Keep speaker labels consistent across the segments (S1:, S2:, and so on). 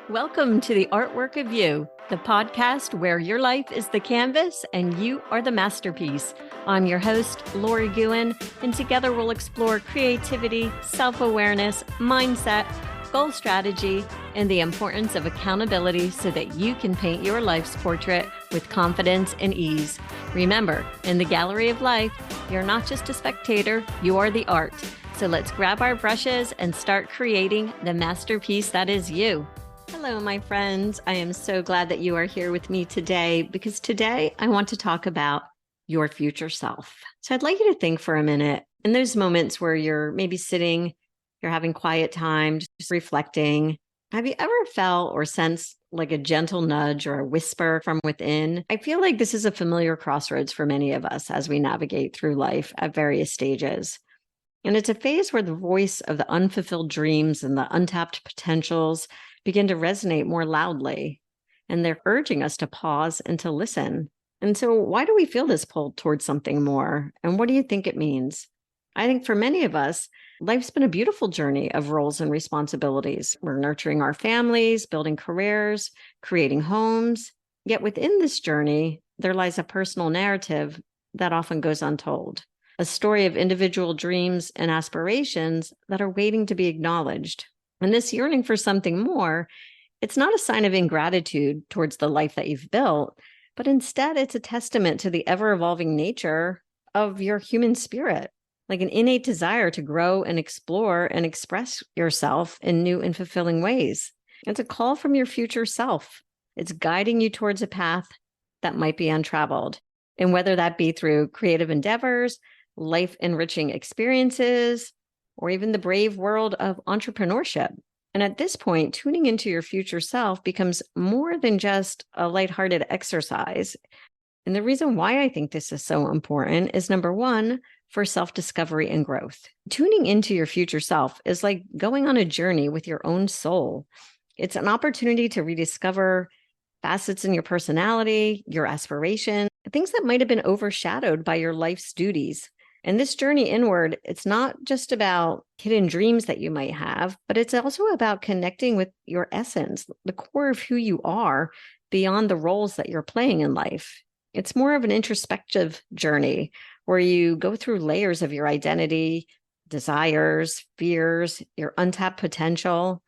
S1: Welcome to the Artwork of You, the podcast where your life is the canvas and you are the masterpiece. I'm your host, Lori Guin, and together we'll explore creativity, self-awareness, mindset, goal strategy, and the importance of accountability so that you can paint your life's portrait with confidence and ease. Remember, in the gallery of life, you're not just a spectator, you are the art. So let's grab our brushes and start creating the masterpiece that is you. Hello, my friends. I am so glad that you are here with me today because today I want to talk about your future self. So I'd like you to think for a minute in those moments where you're maybe sitting, you're having quiet time, just reflecting. Have you ever felt or sensed like a gentle nudge or a whisper from within? I feel like this is a familiar crossroads for many of us as we navigate through life at various stages. And it's a phase where the voice of the unfulfilled dreams and the untapped potentials begin to resonate more loudly. And they're urging us to pause and to listen. And so why do we feel this pull towards something more? And what do you think it means? I think for many of us, life's been a beautiful journey of roles and responsibilities. We're nurturing our families, building careers, creating homes. Yet within this journey, there lies a personal narrative that often goes untold. A story of individual dreams and aspirations that are waiting to be acknowledged. And this yearning for something more, it's not a sign of ingratitude towards the life that you've built, but instead it's a testament to the ever-evolving nature of your human spirit, like an innate desire to grow and explore and express yourself in new and fulfilling ways. It's a call from your future self. It's guiding you towards a path that might be untraveled. And whether that be through creative endeavors, life-enriching experiences, or even the brave world of entrepreneurship. And at this point, tuning into your future self becomes more than just a lighthearted exercise. And the reason why I think this is so important is number one, for self-discovery and growth. Tuning into your future self is like going on a journey with your own soul. It's an opportunity to rediscover facets in your personality, your aspirations, things that might have been overshadowed by your life's duties. And this journey inward, it's not just about hidden dreams that you might have, but it's also about connecting with your essence, the core of who you are beyond the roles that you're playing in life. It's more of an introspective journey where you go through layers of your identity, desires, fears, your untapped potential.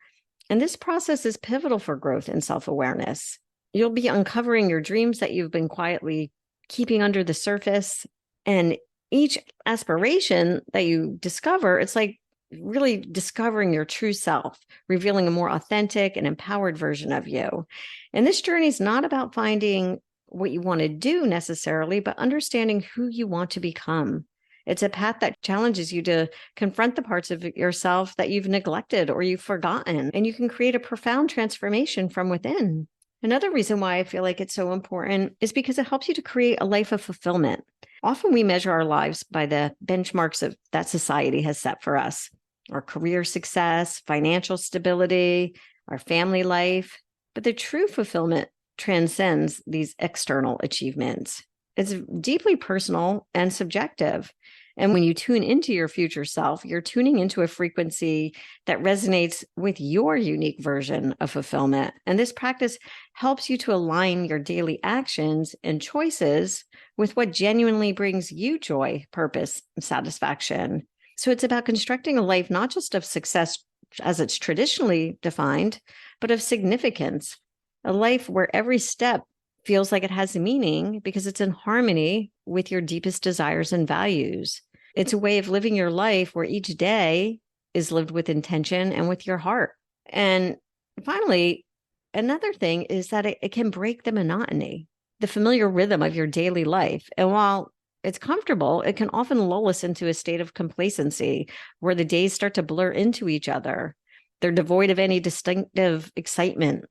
S1: And this process is pivotal for growth and self-awareness. You'll be uncovering your dreams that you've been quietly keeping under the surface. And each aspiration that you discover, it's like really discovering your true self, revealing a more authentic and empowered version of you. And this journey is not about finding what you want to do necessarily, but understanding who you want to become. It's a path that challenges you to confront the parts of yourself that you've neglected or you've forgotten, and you can create a profound transformation from within. Another reason why I feel like it's so important is because it helps you to create a life of fulfillment. Often we measure our lives by the benchmarks that society has set for us, our career success, financial stability, our family life. But the true fulfillment transcends these external achievements. It's deeply personal and subjective. And when you tune into your future self, you're tuning into a frequency that resonates with your unique version of fulfillment. And this practice helps you to align your daily actions and choices with what genuinely brings you joy, purpose, and satisfaction. So it's about constructing a life not just of success as it's traditionally defined, but of significance, a life where every step feels like it has meaning because it's in harmony with your deepest desires and values. It's a way of living your life where each day is lived with intention and with your heart. And finally, another thing is that it can break the monotony, the familiar rhythm of your daily life. And while it's comfortable, it can often lull us into a state of complacency where the days start to blur into each other. They're devoid of any distinctive excitement.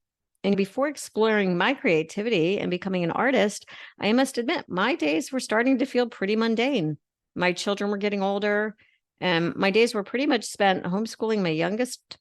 S1: And before exploring my creativity and becoming an artist, I must admit, my days were starting to feel pretty mundane. My children were getting older, and my days were pretty much spent homeschooling my youngest,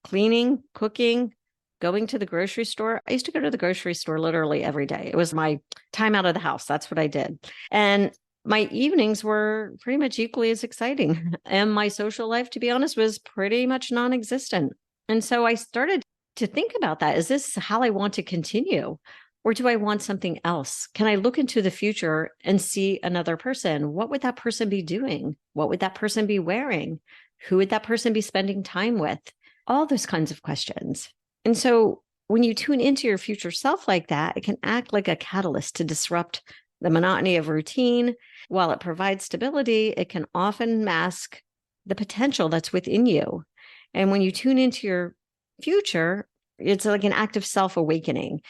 S1: cleaning, cooking, going to the grocery store. I used to go to the grocery store literally every day. It was my time out of the house. That's what I did. And my evenings were pretty much equally as exciting. And my social life, to be honest, was pretty much non-existent. And so I started to think about that. Is this how I want to continue? Or do I want something else? Can I look into the future and see another person? What would that person be doing? What would that person be wearing? Who would that person be spending time with? All those kinds of questions. And so when you tune into your future self like that, it can act like a catalyst to disrupt the monotony of routine. While it provides stability, it can often mask the potential that's within you. And when you tune into your future, it's like an act of self-awakening.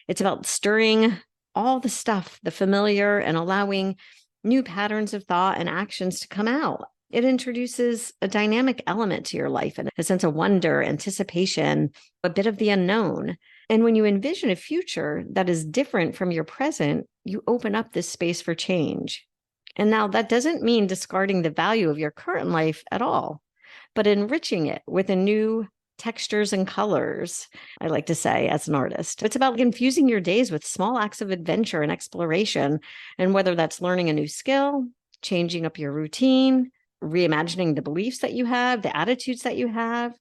S1: It's about stirring all the stuff, the familiar, and allowing new patterns of thought and actions to come out. It introduces a dynamic element to your life and a sense of wonder, anticipation, a bit of the unknown. And when you envision a future that is different from your present, you open up this space for change. And now that doesn't mean discarding the value of your current life at all, but enriching it with a new textures and colors, I like to say, as an artist. It's about infusing your days with small acts of adventure and exploration. And whether that's learning a new skill, changing up your routine, reimagining the beliefs that you have, the attitudes that you have,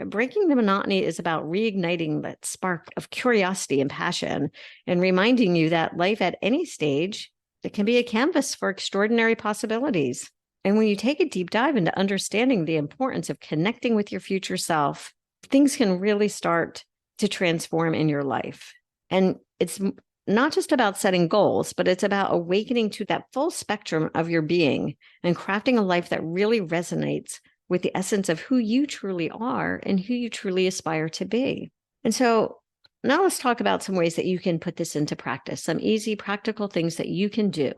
S1: breaking the monotony is about reigniting that spark of curiosity and passion and reminding you that life at any stage, it can be a canvas for extraordinary possibilities. And when you take a deep dive into understanding the importance of connecting with your future self, things can really start to transform in your life. And it's not just about setting goals, but it's about awakening to that full spectrum of your being and crafting a life that really resonates with the essence of who you truly are and who you truly aspire to be. And so now let's talk about some ways that you can put this into practice, some easy, practical things that you can do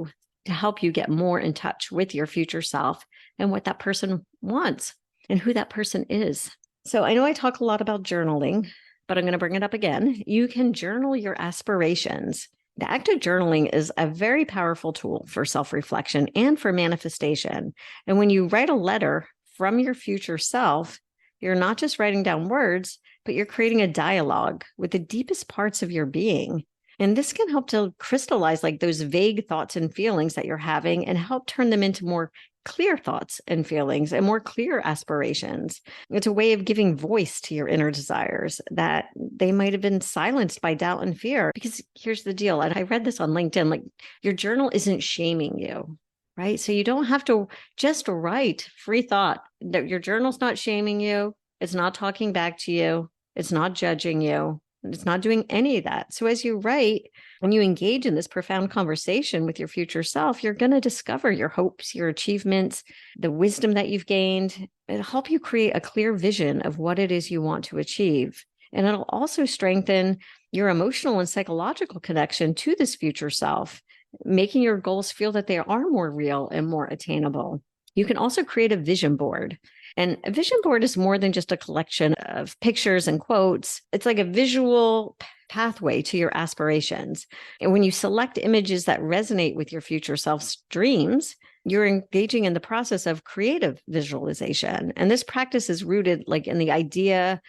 S1: to help you get more in touch with your future self and what that person wants and who that person is. So I know I talk a lot about journaling, but I'm going to bring it up again. You can journal your aspirations. The act of journaling is a very powerful tool for self-reflection and for manifestation. And when you write a letter from your future self, you're not just writing down words, but you're creating a dialogue with the deepest parts of your being. And this can help to crystallize like those vague thoughts and feelings that you're having and help turn them into more clear thoughts and feelings and more clear aspirations. It's a way of giving voice to your inner desires that they might have been silenced by doubt and fear. Because here's the deal, and I read this on LinkedIn, like your journal isn't shaming you, right? So you don't have to just write free thought. That your journal's not shaming you. It's not talking back to you. It's not judging you. It's not doing any of that. So as you write, when you engage in this profound conversation with your future self, you're going to discover your hopes, your achievements, the wisdom that you've gained. It'll help you create a clear vision of what it is you want to achieve. And it'll also strengthen your emotional and psychological connection to this future self, making your goals feel that they are more real and more attainable. You can also create a vision board. And a vision board is more than just a collection of pictures and quotes. It's like a visual pathway to your aspirations. And when you select images that resonate with your future self's dreams, you're engaging in the process of creative visualization. And this practice is rooted like in the idea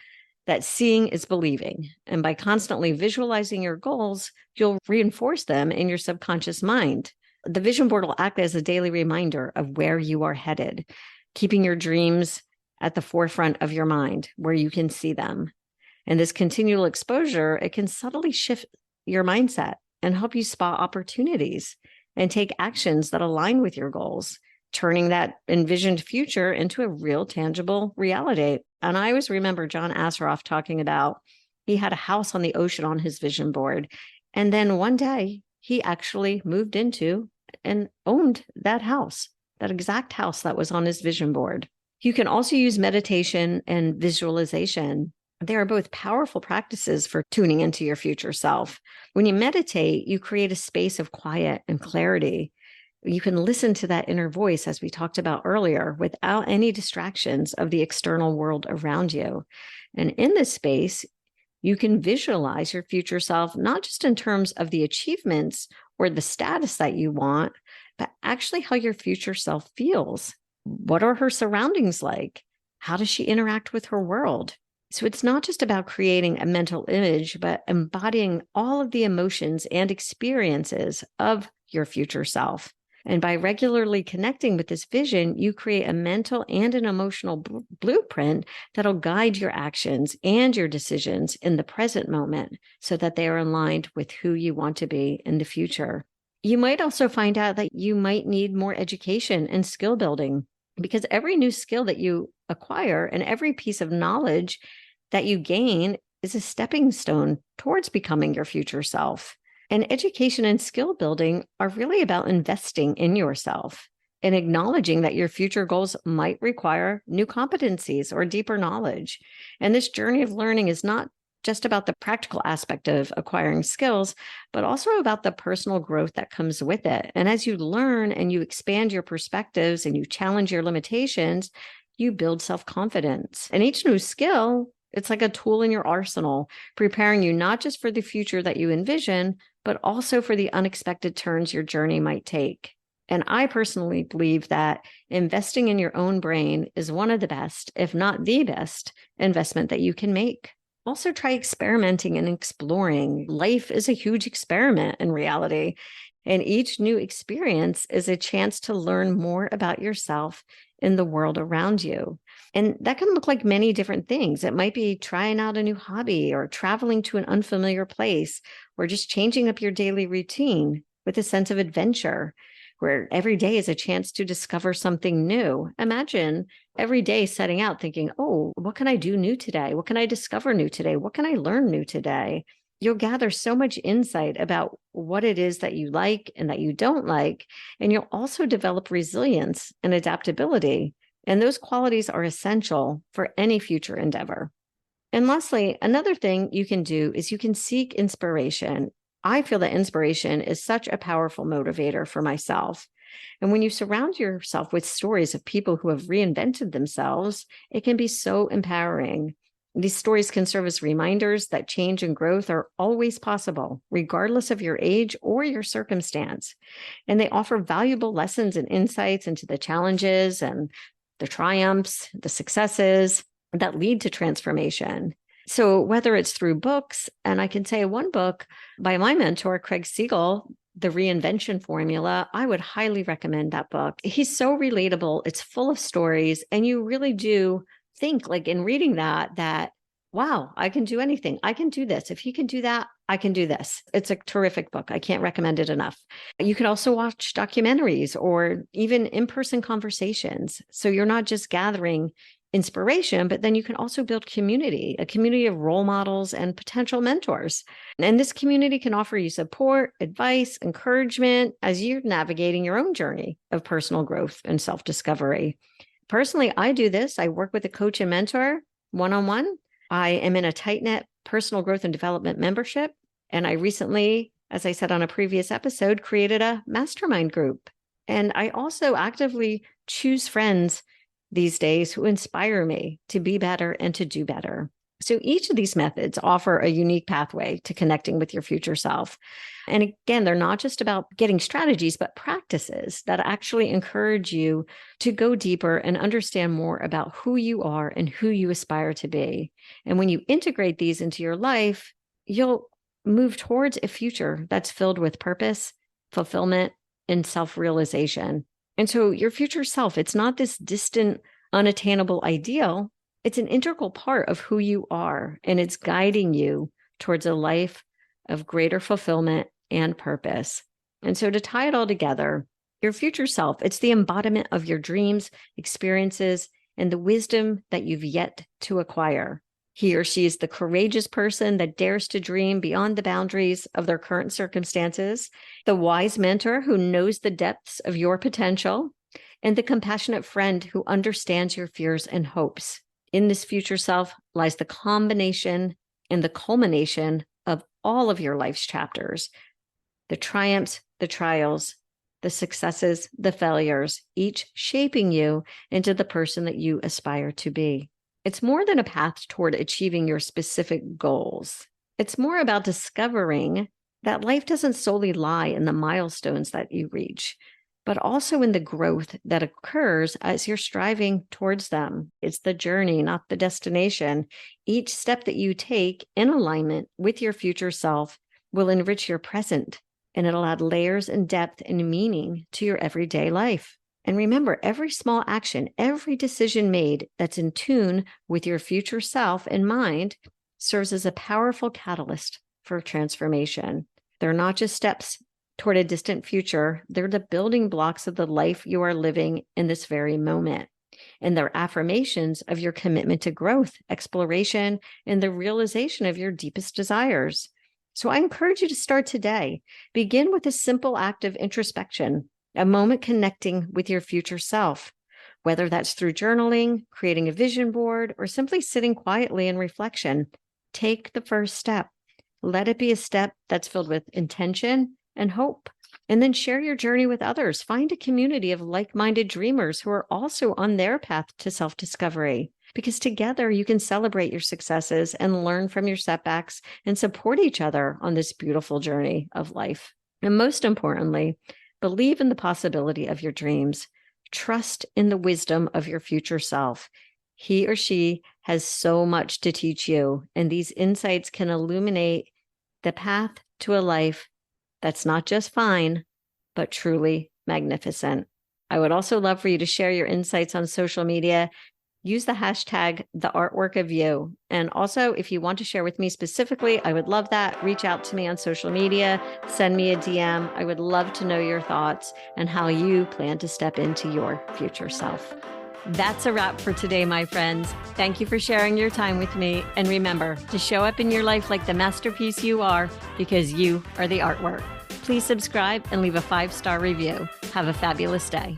S1: that seeing is believing. And by constantly visualizing your goals, you'll reinforce them in your subconscious mind. The vision board will act as a daily reminder of where you are headed, keeping your dreams at the forefront of your mind where you can see them. And this continual exposure, it can subtly shift your mindset and help you spot opportunities and take actions that align with your goals, turning that envisioned future into a real tangible reality. And I always remember John Assaraf talking about, he had a house on the ocean on his vision board. And then one day he actually moved into and owned that house, that exact house that was on his vision board. You can also use meditation and visualization. They are both powerful practices for tuning into your future self. When you meditate, you create a space of quiet and clarity. You can listen to that inner voice, as we talked about earlier, without any distractions of the external world around you. And in this space, you can visualize your future self, not just in terms of the achievements or the status that you want, but actually how your future self feels. What are her surroundings like? How does she interact with her world? So it's not just about creating a mental image, but embodying all of the emotions and experiences of your future self. And by regularly connecting with this vision, you create a mental and an emotional blueprint that'll guide your actions and your decisions in the present moment so that they are aligned with who you want to be in the future. You might also find out that you might need more education and skill building, because every new skill that you acquire and every piece of knowledge that you gain is a stepping stone towards becoming your future self. And education and skill building are really about investing in yourself and acknowledging that your future goals might require new competencies or deeper knowledge. And this journey of learning is not just about the practical aspect of acquiring skills, but also about the personal growth that comes with it. And as you learn and you expand your perspectives and you challenge your limitations, you build self-confidence. And each new skill, it's like a tool in your arsenal, preparing you not just for the future that you envision, but also for the unexpected turns your journey might take. And I personally believe that investing in your own brain is one of the best, if not the best, investment that you can make. Also, try experimenting and exploring. Life is a huge experiment in reality, and each new experience is a chance to learn more about yourself in the world around you. And that can look like many different things. It might be trying out a new hobby or traveling to an unfamiliar place or just changing up your daily routine with a sense of adventure, where every day is a chance to discover something new. Imagine every day setting out thinking, oh, what can I do new today? What can I discover new today? What can I learn new today? You'll gather so much insight about what it is that you like and that you don't like. And you'll also develop resilience and adaptability. And those qualities are essential for any future endeavor. And lastly, another thing you can do is you can seek inspiration. I feel that inspiration is such a powerful motivator for myself. And when you surround yourself with stories of people who have reinvented themselves, it can be so empowering. These stories can serve as reminders that change and growth are always possible, regardless of your age or your circumstance. And they offer valuable lessons and insights into the challenges and the triumphs, the successes that lead to transformation. So whether it's through books, and I can say one book by my mentor, Craig Siegel, The Reinvention Formula, I would highly recommend that book. He's so relatable. It's full of stories. And you really do think, like in reading that, wow, I can do anything. I can do this. If he can do that, I can do this. It's a terrific book. I can't recommend it enough. You can also watch documentaries or even in-person conversations. So you're not just gathering inspiration, but then you can also build community, a community of role models and potential mentors. And this community can offer you support, advice, encouragement as you're navigating your own journey of personal growth and self-discovery. Personally, I do this. I work with a coach and mentor one-on-one. I am in a tight-knit personal growth and development membership. And I recently, as I said on a previous episode, created a mastermind group. And I also actively choose friends these days who inspire me to be better and to do better. So each of these methods offer a unique pathway to connecting with your future self. And again, they're not just about getting strategies, but practices that actually encourage you to go deeper and understand more about who you are and who you aspire to be. And when you integrate these into your life, you'll move towards a future that's filled with purpose, fulfillment, and self-realization. And so your future self, it's not this distant, unattainable ideal. It's an integral part of who you are, and it's guiding you towards a life of greater fulfillment and purpose. And so to tie it all together, your future self, it's the embodiment of your dreams, experiences, and the wisdom that you've yet to acquire. He or she is the courageous person that dares to dream beyond the boundaries of their current circumstances, the wise mentor who knows the depths of your potential, and the compassionate friend who understands your fears and hopes. In this future self lies the combination and the culmination of all of your life's chapters, the triumphs, the trials, the successes, the failures, each shaping you into the person that you aspire to be. It's more than a path toward achieving your specific goals. It's more about discovering that life doesn't solely lie in the milestones that you reach, but also in the growth that occurs as you're striving towards them. It's the journey, not the destination. Each step that you take in alignment with your future self will enrich your present and it'll add layers and depth and meaning to your everyday life. And remember, every small action, every decision made that's in tune with your future self in mind serves as a powerful catalyst for transformation. They're not just steps toward a distant future, they're the building blocks of the life you are living in this very moment. And they're affirmations of your commitment to growth, exploration, and the realization of your deepest desires. So I encourage you to start today. Begin with a simple act of introspection, a moment connecting with your future self, whether that's through journaling, creating a vision board, or simply sitting quietly in reflection. Take the first step. Let it be a step that's filled with intention and hope. And then share your journey with others. Find a community of like-minded dreamers who are also on their path to self-discovery. Because together you can celebrate your successes and learn from your setbacks and support each other on this beautiful journey of life. And most importantly, believe in the possibility of your dreams. Trust in the wisdom of your future self. He or she has so much to teach you, and these insights can illuminate the path to a life that's not just fine, but truly magnificent. I would also love for you to share your insights on social media. Use the hashtag #TheArtWorkOfYou. And also, if you want to share with me specifically, I would love that. Reach out to me on social media, send me a DM. I would love to know your thoughts and how you plan to step into your future self. That's a wrap for today, my friends. Thank you for sharing your time with me. And remember to show up in your life like the masterpiece you are, because you are the artwork. Please subscribe and leave a 5-star review. Have a fabulous day.